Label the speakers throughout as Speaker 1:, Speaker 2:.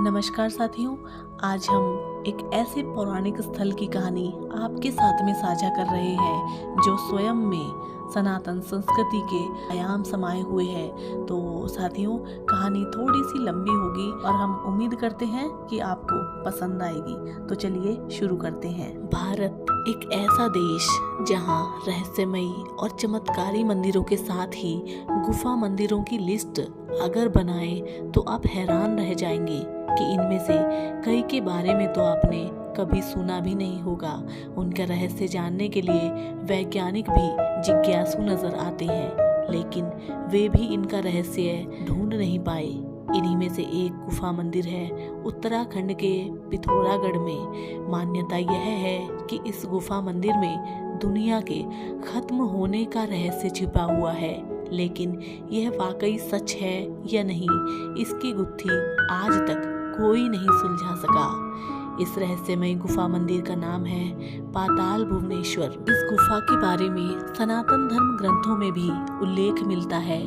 Speaker 1: नमस्कार साथियों, आज हम एक ऐसे पौराणिक स्थल की कहानी आपके साथ में साझा कर रहे हैं जो स्वयं में सनातन संस्कृति के आयाम समाये हुए है। तो साथियों, कहानी थोड़ी सी लंबी होगी और हम उम्मीद करते हैं कि आपको पसंद आएगी। तो चलिए शुरू करते हैं। भारत एक ऐसा देश जहां रहस्यमयी और चमत्कारी मंदिरों के साथ ही गुफा मंदिरों की लिस्ट अगर बनाए तो आप हैरान रह जाएंगे कि इनमें से कई के बारे में तो आपने कभी सुना भी नहीं होगा। उनका रहस्य जानने के लिए वैज्ञानिक भी जिज्ञासु नजर आते हैं, लेकिन वे भी इनका रहस्य ढूंढ नहीं पाए। इन्हीं में से एक गुफा मंदिर है उत्तराखंड के पिथौरागढ़ में। मान्यता यह है कि इस गुफा मंदिर में दुनिया के खत्म होने का रहस्य छिपा हुआ है, लेकिन यह वाकई सच है या नहीं, इसकी गुत्थी आज तक कोई नहीं सुलझा सका। इस रहस्यमय गुफा मंदिर का नाम है पाताल भुवनेश्वर। इस गुफा के बारे में सनातन धर्म ग्रंथों में भी उल्लेख मिलता है।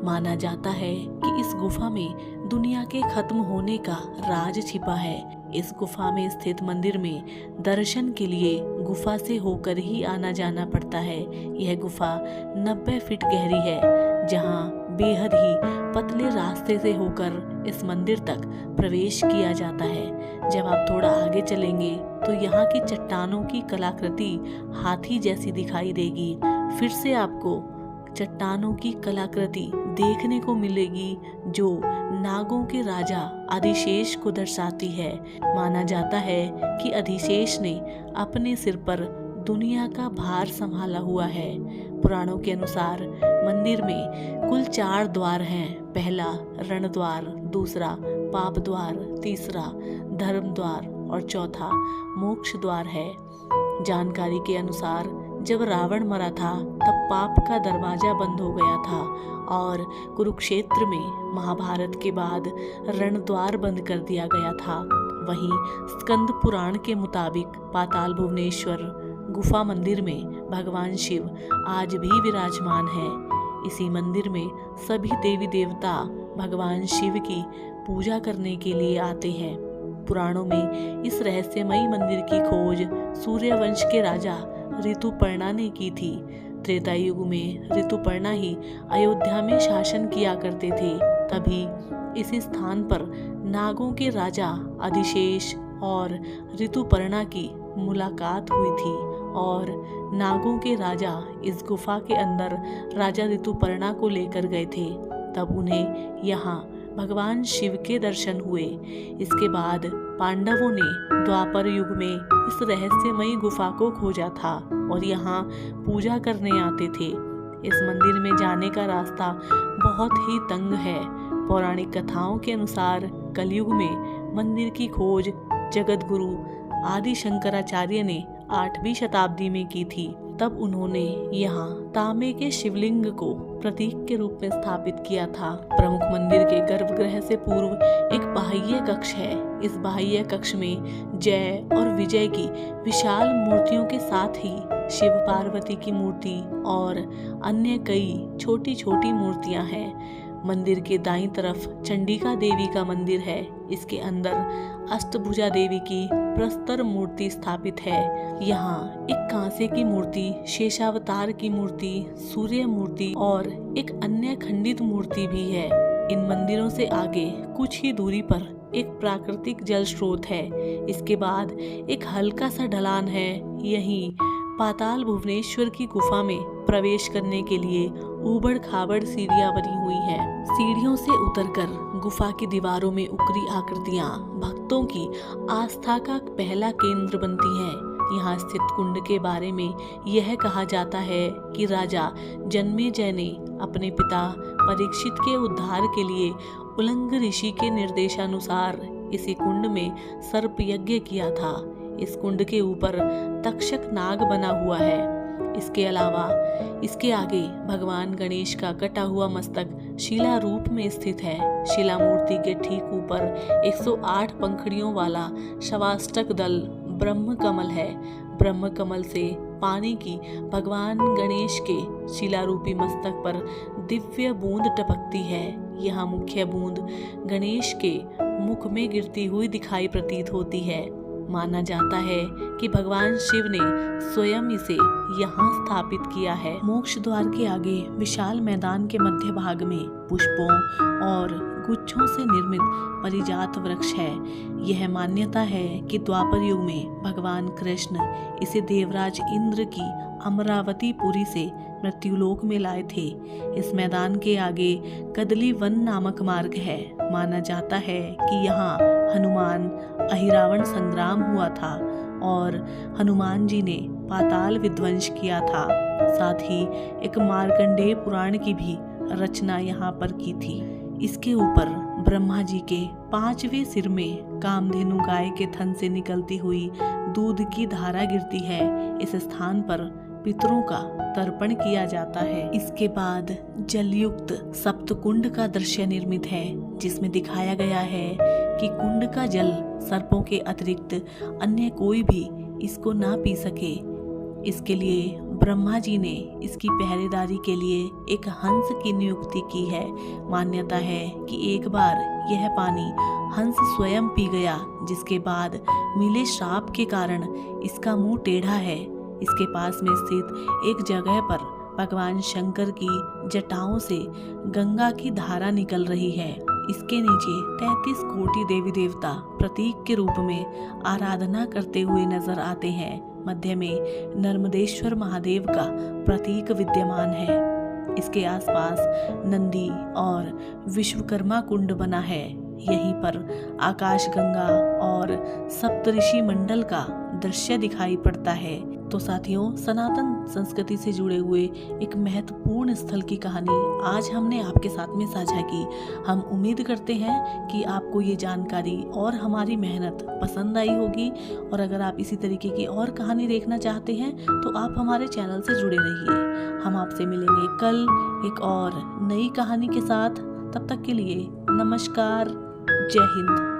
Speaker 1: माना जाता है कि इस गुफा में दुनिया के खत्म होने का राज छिपा है। इस गुफा में स्थित मंदिर में दर्शन के लिए गुफा से होकर ही आना जाना पड़ता है। यह गुफा 90 फीट गहरी है, जहां बेहद ही पतले रास्ते से होकर इस मंदिर तक प्रवेश किया जाता है। जब आप थोड़ा आगे चलेंगे तो यहाँ की चट्टानों की कलाकृति हाथी जैसी दिखाई देगी। फिर से आपको चट्टानों की कलाकृति देखने को मिलेगी जो नागों के राजा अधिशेष को दर्शाती है। माना जाता है कि अधिशेष ने अपने सिर पर दुनिया का भार संभाला हुआ है। पुराणों के अनुसार मंदिर में कुल 4 द्वार हैं। पहला रण द्वार, दूसरा पाप द्वार, तीसरा धर्म द्वार और चौथा मोक्ष द्वार है। जानकारी के अनुसार जब रावण मरा था तब पाप का दरवाजा बंद हो गया था और कुरुक्षेत्र में महाभारत के बाद रण द्वार बंद कर दिया गया था। वहीं स्कंद पुराण के मुताबिक पाताल भुवनेश्वर गुफा मंदिर में भगवान शिव आज भी विराजमान है। इसी मंदिर में सभी देवी देवता भगवान शिव की पूजा करने के लिए आते हैं। पुराणों में इस रहस्यमयी मंदिर की खोज सूर्यवंश के राजा ऋतुपर्णा ने की थी। त्रेता युग में ऋतुपर्णा ही अयोध्या में शासन किया करते थे। तभी इस स्थान पर नागों के राजा अधिशेष और ऋतुपर्णा की मुलाकात हुई थी और नागों के राजा इस गुफा के अंदर राजा ऋतुपर्णा को लेकर गए थे। तब उन्हें यहाँ भगवान शिव के दर्शन हुए। इसके बाद पांडवों ने द्वापर युग में इस रहस्यमयी गुफा को खोजा था और यहाँ पूजा करने आते थे। इस मंदिर में जाने का रास्ता बहुत ही तंग है। पौराणिक कथाओं के अनुसार कलयुग में मंदिर की खोज जगत गुरु आदि शंकराचार्य ने 8वीं शताब्दी में की थी। तब उन्होंने यहाँ तांबे के शिवलिंग को प्रतीक के रूप में स्थापित किया था। प्रमुख मंदिर के गर्भगृह से पूर्व एक बाह्य कक्ष है। इस बाह्य कक्ष में जय और विजय की विशाल मूर्तियों के साथ ही शिव पार्वती की मूर्ति और अन्य कई छोटी छोटी मूर्तियां हैं। मंदिर के दाईं तरफ चंडिका देवी का मंदिर है। इसके अंदर अष्टभुजा देवी की प्रस्तर मूर्ति स्थापित है। यहाँ एक कांसे की मूर्ति, शेषावतार की मूर्ति, सूर्य मूर्ति और एक अन्य खंडित मूर्ति भी है। इन मंदिरों से आगे कुछ ही दूरी पर एक प्राकृतिक जल स्रोत है। इसके बाद एक हल्का सा ढलान है। यहीं पाताल भुवनेश्वर की गुफा में प्रवेश करने के लिए ऊबड़ खाबड़ सीढ़ियां बनी हुई हैं। सीढ़ियों से उतरकर गुफा की दीवारों में उकरी आकृतियां भक्तों की आस्था का पहला केंद्र बनती हैं। यहाँ स्थित कुंड के बारे में यह कहा जाता है कि राजा जन्मेजय ने अपने पिता परीक्षित के उद्धार के लिए उलंग ऋषि के निर्देशानुसार इसी कुंड में सर्प यज्ञ किया था। इस कुंड के ऊपर तक्षक नाग बना हुआ है। इसके अलावा इसके आगे भगवान गणेश का कटा हुआ मस्तक शिला रूप में स्थित है। शिला मूर्ति के ठीक ऊपर 108 पंखुड़ियों वाला शवाष्टक दल ब्रह्म कमल है। ब्रह्म कमल से पानी की भगवान गणेश के शिलारूपी मस्तक पर दिव्य बूंद टपकती है। यह मुख्य बूंद गणेश के मुख में गिरती हुई दिखाई प्रतीत होती है। माना जाता है कि भगवान शिव ने स्वयं इसे यहाँ स्थापित किया है। मोक्ष द्वार के आगे विशाल मैदान के मध्य भाग में पुष्पों और गुच्छों से निर्मित परिजात वृक्ष है। यह मान्यता है कि द्वापर युग में भगवान कृष्ण इसे देवराज इंद्र की अमरावतीपुरी से मृत्युलोक में लाए थे। इस मैदान के आगे कदली वन नामक मार्ग है। माना जाता है कि यहाँ हनुमान अहिरावण संग्राम हुआ था और हनुमान जी ने पाताल विध्वंस किया था। साथ ही एक मार्कंडेय पुराण की भी रचना यहाँ पर की थी। इसके ऊपर ब्रह्मा जी के 5वें सिर में कामधेनु गाय के थन से निकलती हुई दूध की धारा गिरती है। इस स्थान पर पितरों का तर्पण किया जाता है। इसके बाद जलयुक्त सप्तकुंड का दृश्य निर्मित है, जिसमें दिखाया गया है कि कुंड का जल सर्पों के अतिरिक्त अन्य कोई भी इसको ना पी सके। इसके लिए ब्रह्मा जी ने इसकी पहरेदारी के लिए एक हंस की नियुक्ति की है। मान्यता है कि एक बार यह पानी हंस स्वयं पी गया, जिसके बाद मिले श्राप के कारण इसका मुंह टेढ़ा है। इसके पास में स्थित एक जगह पर भगवान शंकर की जटाओं से गंगा की धारा निकल रही है। इसके नीचे 33 कोटि देवी देवता प्रतीक के रूप में आराधना करते हुए नजर आते हैं। मध्य में नर्मदेश्वर महादेव का प्रतीक विद्यमान है। इसके आसपास नंदी और विश्वकर्मा कुंड बना है। यहीं पर आकाश गंगा और सप्तऋषि मंडल का दृश्य दिखाई पड़ता है। तो साथियों, सनातन संस्कृति से जुड़े हुए एक महत्वपूर्ण स्थल की कहानी आज हमने आपके साथ में साझा की। हम उम्मीद करते हैं कि आपको ये जानकारी और हमारी मेहनत पसंद आई होगी। और अगर आप इसी तरीके की और कहानी देखना चाहते हैं तो आप हमारे चैनल से जुड़े रहिए। हम आपसे मिलेंगे कल एक और नई कहानी के साथ। तब तक के लिए नमस्कार, जय हिंद।